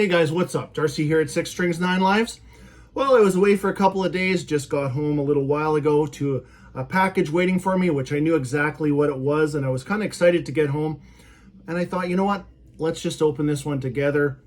Hey guys, what's up? Darcy here at 6 Strings 9 Lives. Well, I was away for a couple of days, just got home a little while ago to a package waiting for me, which I knew exactly what it was, and I was kind of excited to get home. And I thought, you know what? Let's just open this one together.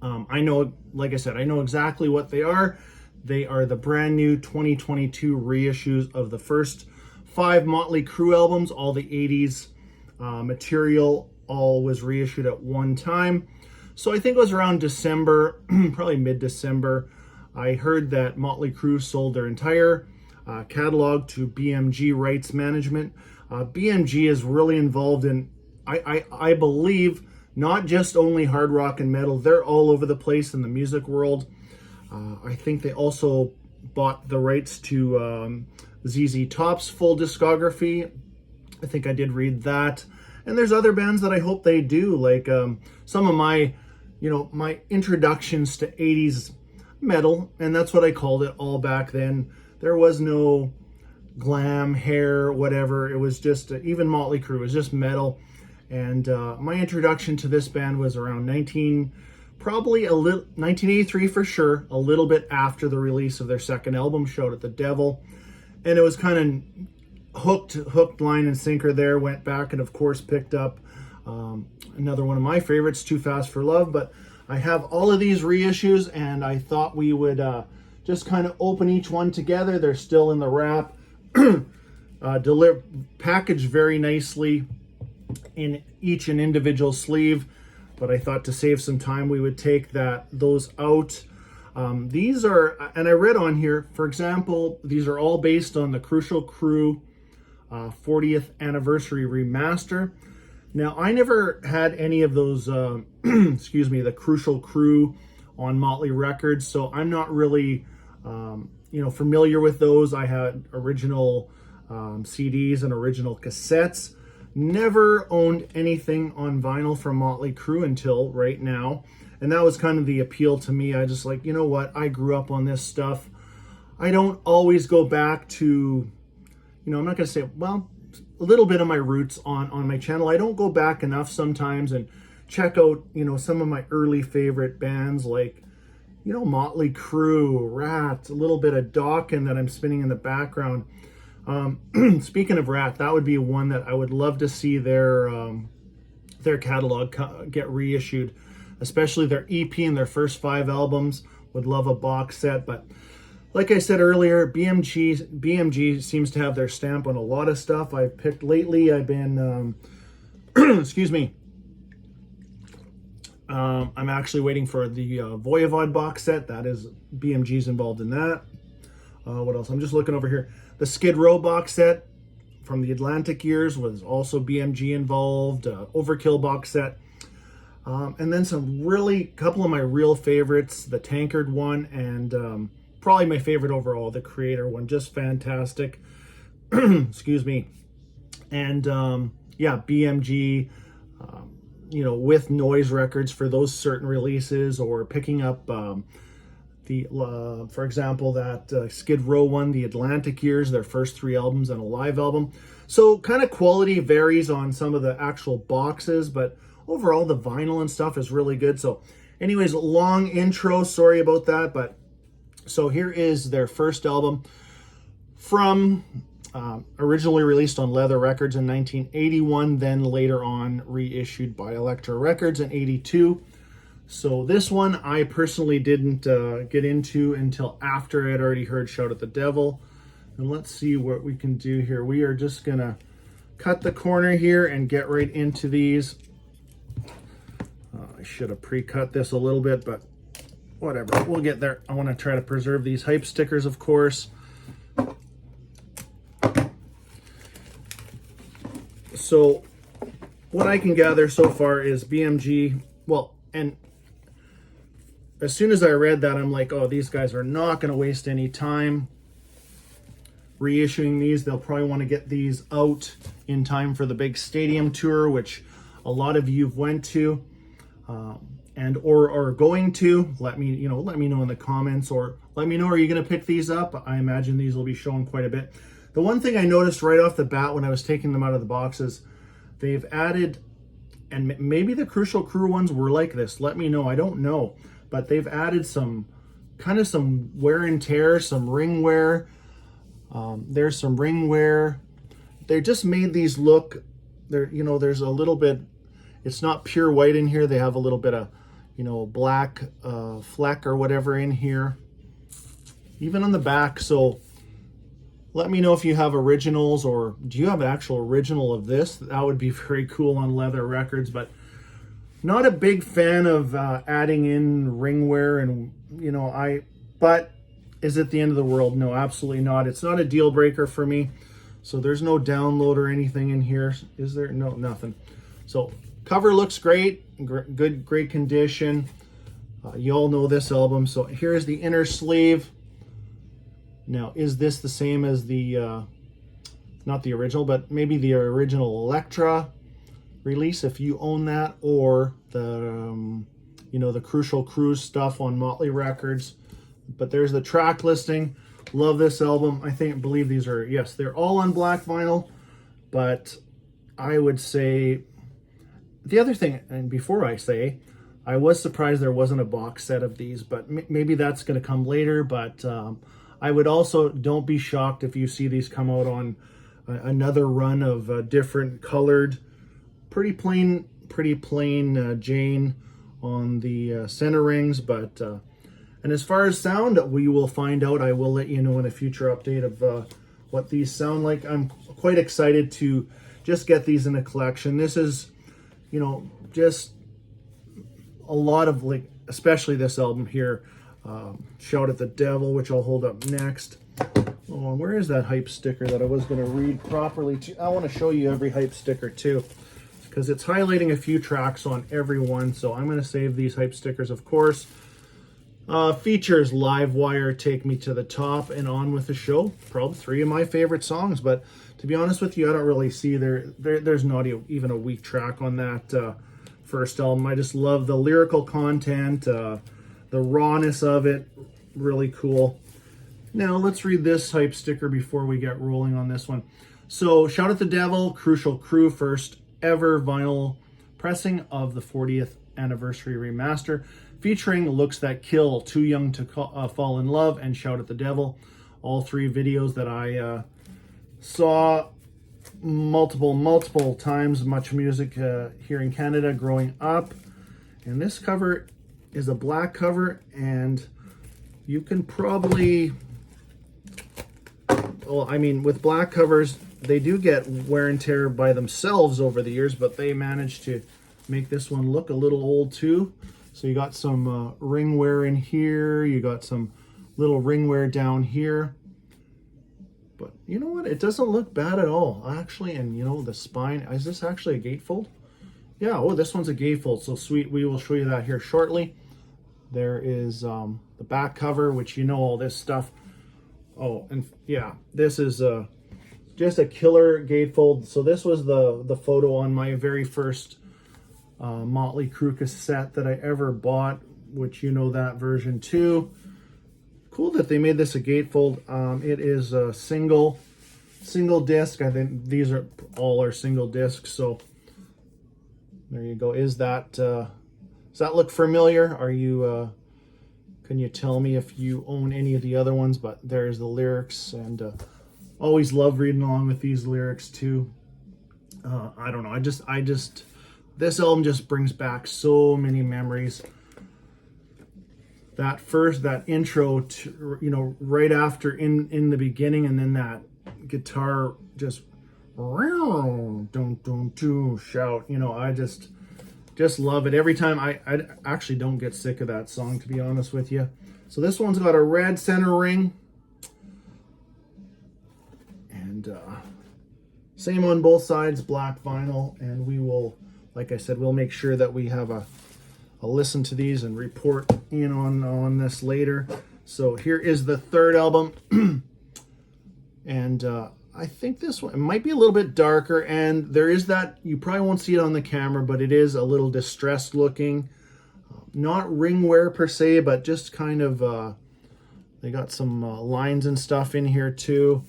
I know, like I said, I know exactly what they are. They are the brand new 2022 reissues of the first 5 Mötley Crüe albums. All the 80s material all was reissued at one time. So I think it was around December, probably mid-December, I heard that Mötley Crüe sold their entire catalog to BMG Rights Management. BMG is really involved in, I believe, not just only hard rock and metal. They're all over the place in the music world. I think they also bought the rights to ZZ Top's full discography. I think I did read that. And there's other bands that I hope they do, like some of my introductions to 80s metal, and that's what I called it all back then. There was no glam, hair, whatever. It was just, even Mötley Crüe was just metal. And my introduction to this band was around 1983 for sure, a little bit after the release of their second album, Shout at the Devil. And it was kind of hooked, line, and sinker there. Went back and, of course, picked up another one of my favorites, Too Fast for Love. But I have all of these reissues, and I thought we would just kind of open each one together. They're still in the wrap, packaged very nicely in each an individual sleeve. But I thought to save some time, we would take those out. These are, and I read on here, for example, these are all based on the Crucial Crüe 40th anniversary remaster. Now, I never had any of those, excuse me, the Crucial Crüe on Mötley Records, so I'm not really, familiar with those. I had original CDs and original cassettes. Never owned anything on vinyl from Mötley Crüe until right now, and that was kind of the appeal to me. I just like, you know what, I grew up on this stuff. I don't always go back to, I'm not going to say, well, a little bit of my roots on my channel. I don't go back enough sometimes and check out, some of my early favorite bands like, Mötley Crüe, Rat, a little bit of Dawkins that I'm spinning in the background. Speaking of Rat, that would be one that I would love to see their catalog get reissued, especially their EP and their first 5 albums. Would love a box set, but like I said earlier, BMG seems to have their stamp on a lot of stuff I've picked lately. I've been, excuse me, I'm actually waiting for the Voivod box set. That is, BMG's involved in that. What else? I'm just looking over here. The Skid Row box set from the Atlantic years was also BMG involved. Overkill box set. And then couple of my real favorites, the Tankard one, and probably my favorite overall, the Creator one, just fantastic. Excuse me. And BMG, with Noise Records for those certain releases, or picking up for example, that Skid Row one, the Atlantic years, their first 3 albums and a live album. So kind of quality varies on some of the actual boxes, but overall the vinyl and stuff is really good. So anyways, long intro, sorry about that, but so here is their first album from originally released on Leather Records in 1981, then later on reissued by Elektra Records in 82. So this one I personally didn't get into until after I had already heard Shout at the Devil. And let's see what we can do here. We are just going to cut the corner here and get right into these. I should have pre-cut this a little bit, but whatever, we'll get there. I want to try to preserve these hype stickers, of course. So what I can gather so far is BMG, and as soon as I read that, I'm like, oh, these guys are not going to waste any time reissuing these. They'll probably want to get these out in time for the big stadium tour, which a lot of you went to. And or are going to. Let me know in the comments, or let me know, are you going to pick these up? I imagine these will be shown quite a bit. The one thing I noticed right off the bat when I was taking them out of the boxes, they've added And maybe the Crucial Crüe ones were like this. Let me know. I don't know. But they've added some wear and tear, some ring wear. There's some ring wear. They just made these look, there's a little bit, it's not pure white in here. They have a little bit of, black fleck or whatever in here. Even on the back. So let me know if you have originals, or do you have an actual original of this? That would be very cool on leather records, but not a big fan of adding in ring wear and, but is it the end of the world? No, absolutely not. It's not a deal breaker for me. So there's no download or anything in here. Is there? No, nothing. So cover looks great, great condition. You all know this album. So here's the inner sleeve. Now, is this the same as the, not the original, but maybe the original Elektra release, if you own that, or the, the Crucial Crüe stuff on Mötley Records. But there's the track listing. Love this album. Believe these are, yes, they're all on black vinyl, but I would say, the other thing, and before I say, I was surprised there wasn't a box set of these, but maybe that's going to come later. But I would also, don't be shocked if you see these come out on another run of different colored, pretty plain Jane on the center rings. But and as far as sound, we will find out. I will let you know in a future update of what these sound like. I'm quite excited to just get these in a collection. This is, just a lot of, especially this album here, Shout at the Devil, which I'll hold up next. Oh, where is that hype sticker that I was going to read properly? I want to show you every hype sticker too, because it's highlighting a few tracks on every one. So I'm going to save these hype stickers, of course. Features Live Wire, Take Me to the Top, and On with the Show. Probably 3 of my favorite songs, but to be honest with you, I don't really see there's not even a weak track on that first album. I just love the lyrical content, the rawness of it. Really cool. Now let's read this hype sticker before we get rolling on this one. So Shout at the Devil, Crucial Crüe, first ever vinyl pressing of the 40th anniversary remaster, featuring Looks That Kill, Too Young to Fall in Love, and Shout at the Devil. All 3 videos that I saw multiple times. Much music here in Canada growing up. And this cover is a black cover, and you can probably, well, I mean, with black covers, they do get wear and tear by themselves over the years, but they managed to make this one look a little old too. So you got some ring wear in here, you got some little ring wear down here. But you know what? It doesn't look bad at all, actually. And the spine, is this actually a gatefold? Yeah, oh, this one's a gatefold. So sweet, we will show you that here shortly. There is the back cover, which all this stuff. Oh, and yeah, this is just a killer gatefold. So this was the photo on my very first Mötley Crüe cassette that I ever bought, which that version too. Cool that they made this a gatefold. It is a single disc. I think these are all single discs. So there you go. Does that look familiar? Are you can you tell me if you own any of the other ones? But there's the lyrics, and always love reading along with these lyrics too. I don't know. I just this album just brings back so many memories. That intro to, right after in the beginning, and then that guitar just shout, I just love it. Every time I actually don't get sick of that song, to be honest with you. So this one's got a red center ring, and same on both sides, black vinyl. And we will, like I said, we'll make sure that we have a listen to these and report in on this later. So here is the third album. And I think this one, it might be a little bit darker, and there is that, you probably won't see it on the camera, but it is a little distressed looking. Not ring wear per se, but just kind of, they got some lines and stuff in here too.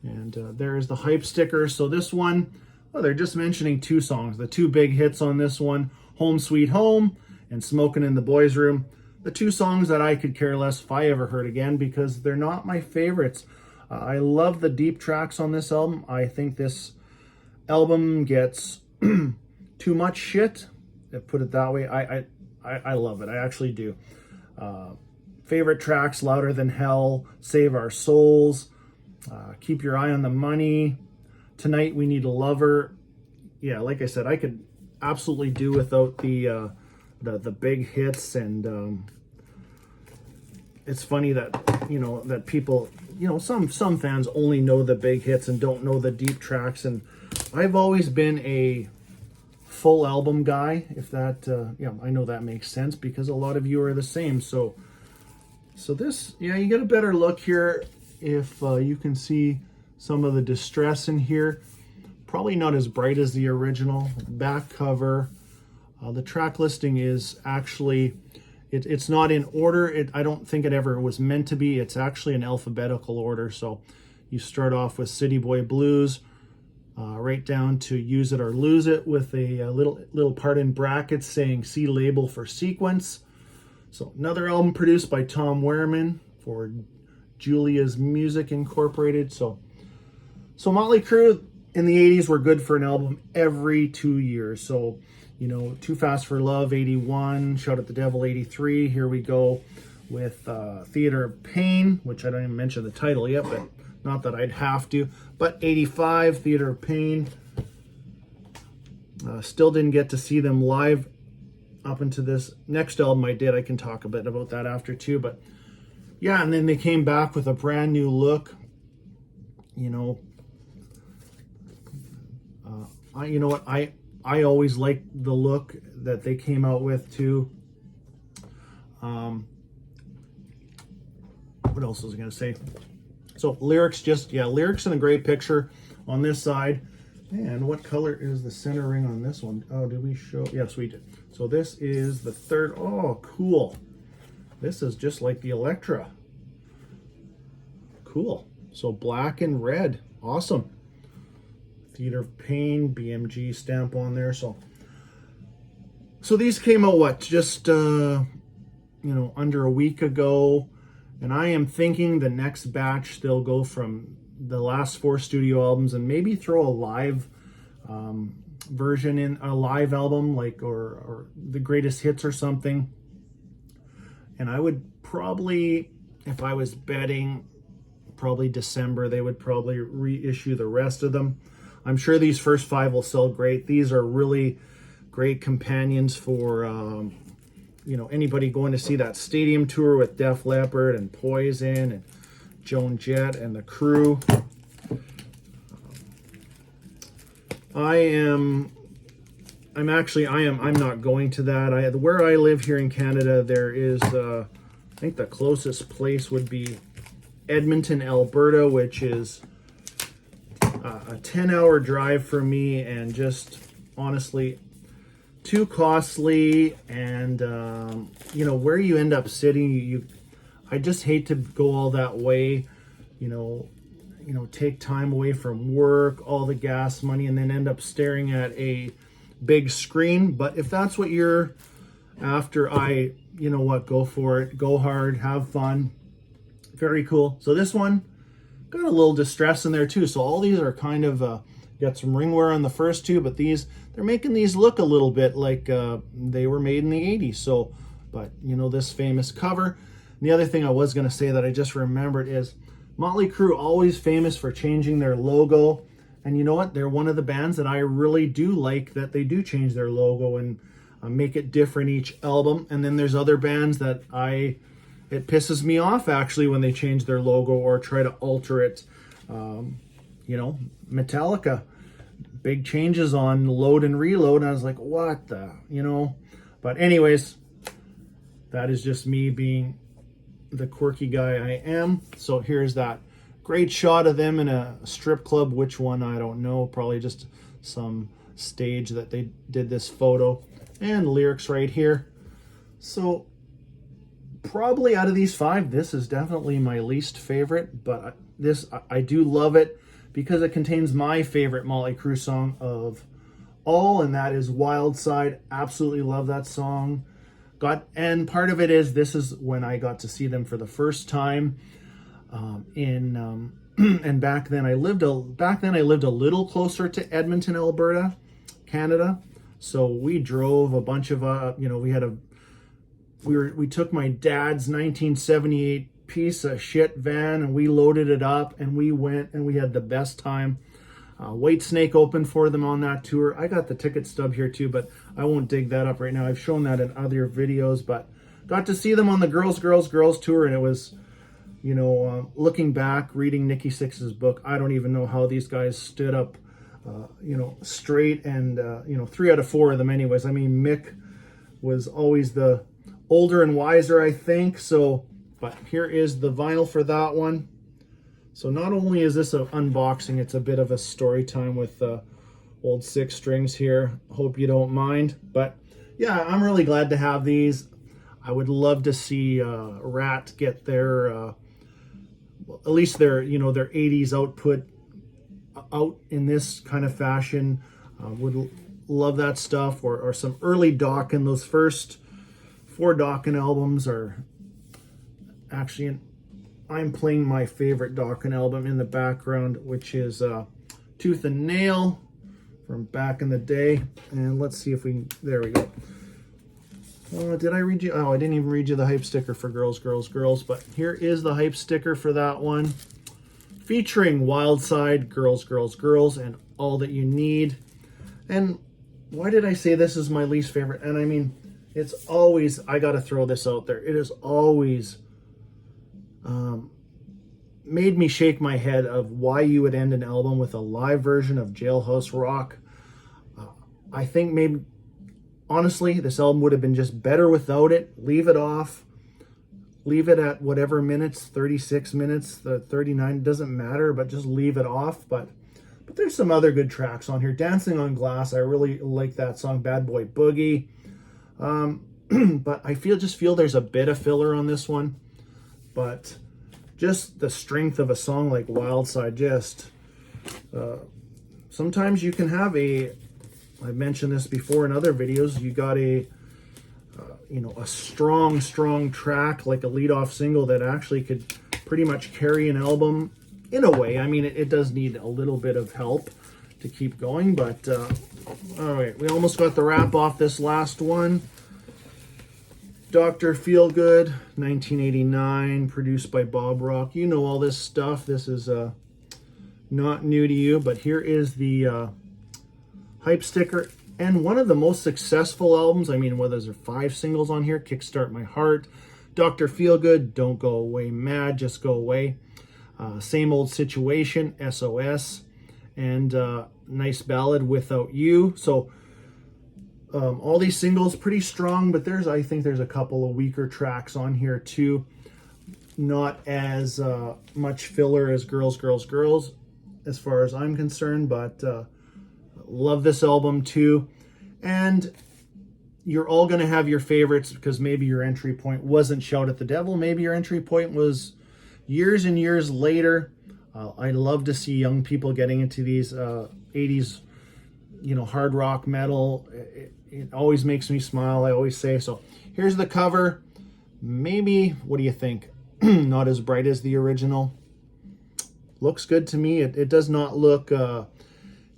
And there's the hype sticker. So this one, Oh, they're just mentioning 2 songs. The 2 big hits on this one, Home Sweet Home and Smokin' in the Boys' Room. The 2 songs that I could care less if I ever heard again because they're not my favorites. I love the deep tracks on this album. I think this album gets too much shit, put it that way. I love it. I actually do. Favorite tracks, Louder Than Hell, Save Our Souls, Keep Your Eye on the Money, Tonight We Need a Lover. Yeah, like I said, I could absolutely do without the big hits, and it's funny that, you know, that people, you know, some fans only know the big hits and don't know the deep tracks, and I've always been a full album guy, if that, yeah, I know that makes sense because a lot of you are the same. So this, yeah, you get a better look here if you can see some of the distress in here. Probably not as bright as the original. Back cover. The track listing is actually, it's not in order. I don't think it ever was meant to be. It's actually in alphabetical order. So you start off with City Boy Blues, right down to Use It or Lose It with a little part in brackets saying C label for sequence. So another album produced by Tom Werman for Julia's Music Incorporated. So Mötley Crüe in the 80s were good for an album every 2 years. So, you know, Too Fast for Love, 81, Shout at the Devil, 83. Here we go with Theater of Pain, which I don't even mention the title yet, but not that I'd have to. But 85, Theater of Pain. Still didn't get to see them live up into this next album I did. I can talk a bit about that after too. But yeah, and then they came back with a brand new look. You know, you know what? I always liked the look that they came out with too. What else was I going to say? So lyrics, lyrics in a great picture on this side. And what color is the center ring on this one? Oh, did we show? Yes, we did. So this is the third. Oh, cool. This is just like the Electra. Cool. So black and red. Awesome. Theater of Pain, BMG stamp on there. So these came out, what, just, you know, under a week ago. And I am thinking the next batch, they'll go from the last 4 studio albums and maybe throw a live version in, a live album, like, or the greatest hits or something. And I would probably, if I was betting, probably December, they would probably reissue the rest of them. I'm sure these first 5 will sell great. These are really great companions for, you know, anybody going to see that stadium tour with Def Leppard and Poison and Joan Jett and the Crew. I'm not going to that. Where I live here in Canada, there is, I think the closest place would be Edmonton, Alberta, which is a 10-hour drive for me, and just honestly too costly. And you know, where you end up sitting, I just hate to go all that way, you know, take time away from work, all the gas money, and then end up staring at a big screen. But if that's what you're after, you know what, go for it. Go hard, have fun. Very cool. So this one got a little distress in there too. So all these are kind of, got some ring wear on the first 2, but they're making these look a little bit like they were made in the 80s. So, but you know, this famous cover. And the other thing I was going to say that I just remembered is Mötley Crüe, always famous for changing their logo. And you know what? They're one of the bands that I really do like, that they do change their logo and make it different each album. And then there's other bands that it pisses me off actually when they change their logo or try to alter it. You know, Metallica, big changes on Load and Reload, and I was like, what the, you know? But anyways, that is just me being the quirky guy I am. So here's that great shot of them in a strip club. Which one, I don't know. Probably just some stage that they did this photo. And lyrics right here. So probably out of these 5, this is definitely my least favorite, but I do love it. because it contains my favorite Mötley Crüe song of all, and that is Wild Side. Absolutely love that song. And part of it is, this is when I got to see them for the first time. And back then I lived a little closer to Edmonton, Alberta, Canada. So we drove a bunch of we took my dad's 1978 piece of shit van and we loaded it up and we went and we had the best time. Whitesnake opened for them on that tour. I got the ticket stub here too, but I won't dig that up right now. I've shown that in other videos, but got to see them on the Girls tour, and it was, looking back, reading Nikki Sixx's book, I don't even know how these guys stood up, straight, and 3 out of 4 of them anyways. I mean, Mick was always the older and wiser, I think. So, but here is the vinyl for that one. So not only is this an unboxing, it's a bit of a story time with old 6 strings here. Hope you don't mind. But yeah, I'm really glad to have these. I would love to see Rat get their, at least their 80s output out in this kind of fashion. Would love that stuff, or some early Dokken. Those first 4 Dokken albums are actually I'm playing my favorite Dokken album in the background, which is Tooth and Nail from back in the day. And let's see if we can, there we go. Did I read you? Oh, I didn't even read you the hype sticker for Girls. But here is the hype sticker for that one, featuring Wild Side, Girls, and All That You Need. And why did I say this is my least favorite? And I mean, it's always, I got to throw this out there, it is always made me shake my head of why you would end an album with a live version of Jailhouse Rock. I think maybe, honestly, this album would have been just better without it. Leave it off. Leave it at whatever minutes, 36 minutes, 39, doesn't matter, but just leave it off. But there's some other good tracks on here. Dancing on Glass, I really like that song. Bad Boy Boogie. But I just feel there's a bit of filler on this one. But just the strength of a song like Wild Side, sometimes you can have I've mentioned this before in other videos, you got a strong track, like a lead-off single that actually could pretty much carry an album in a way. I mean, it does need a little bit of help to keep going, but all right, we almost got the wrap off this last one. Dr. Feelgood, 1989, produced by Bob Rock. You know all this stuff. This is not new to you, but here is the hype sticker, and one of the most successful albums. I mean, there's 5 singles on here: Kickstart My Heart, Dr. Feelgood, Don't Go Away Mad, Just Go Away, Same Old Situation, SOS, and Nice Ballad, Without You. So all these singles pretty strong, but I think there's a couple of weaker tracks on here too. Not as much filler as Girls as far as I'm concerned, but love this album too. And you're all going to have your favorites, because maybe your entry point wasn't Shout at the Devil. Maybe your entry point was years and years later. I love to see young people getting into these 80s, hard rock metal. It always makes me smile, I always say. So here's the cover. Maybe, what do you think? Not as bright as the original. Looks good to me. It does not look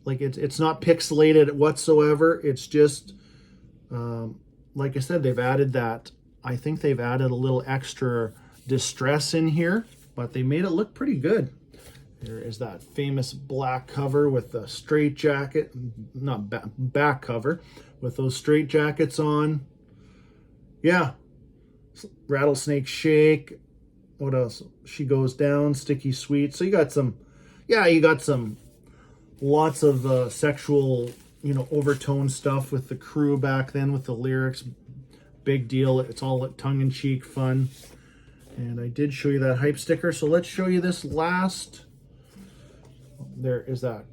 like it's not pixelated whatsoever. It's just, like I said, they've added that. I think they've added a little extra distress in here, but they made it look pretty good. There is that famous black cover with the straight jacket, not back cover, with those straight jackets on. Yeah. Rattlesnake Shake. What else? She Goes Down, Sticky Sweet. So you got some lots of sexual, overtone stuff with the Crüe back then with the lyrics. Big deal. It's all tongue-in-cheek fun. And I did show you that hype sticker. So let's show you this last. There is that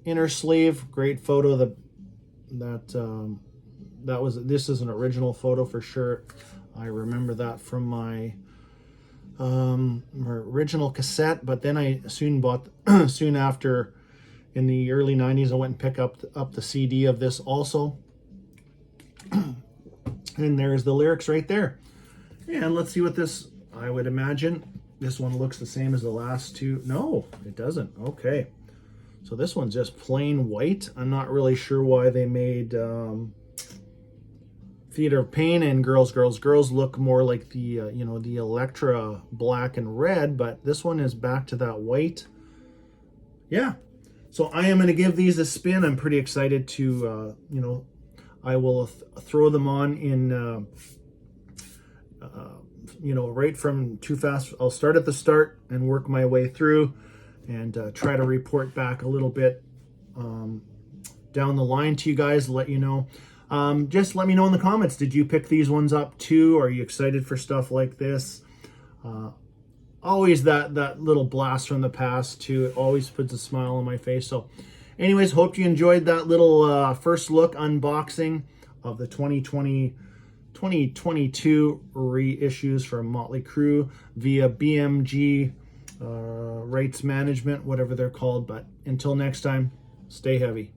inner sleeve. Great photo. This is an original photo for sure. I remember that from my original cassette, but then I soon bought, soon after, in the early 90s, I went and picked up the CD of this also. And there's the lyrics right there. And let's see what this, I would imagine, this one looks the same as the last two. No, it doesn't. Okay. So this one's just plain white. I'm not really sure why they made Theater of Pain and Girls, Girls, Girls look more like the, you know, the Electra black and red, but this one is back to that white. Yeah. So I am going to give these a spin. I'm pretty excited to, you know, I will throw them on in, you know, right from Too Fast. I'll start at the start and work my way through and try to report back a little bit down the line to you guys, let you know. Just let me know in the comments, did you pick these ones up too? Are you excited for stuff like this? Always that little blast from the past too. It always puts a smile on my face. So anyways, hope you enjoyed that little first look unboxing of the 2022 reissues from Mötley Crüe via BMG rights management, whatever they're called. But until next time, stay heavy.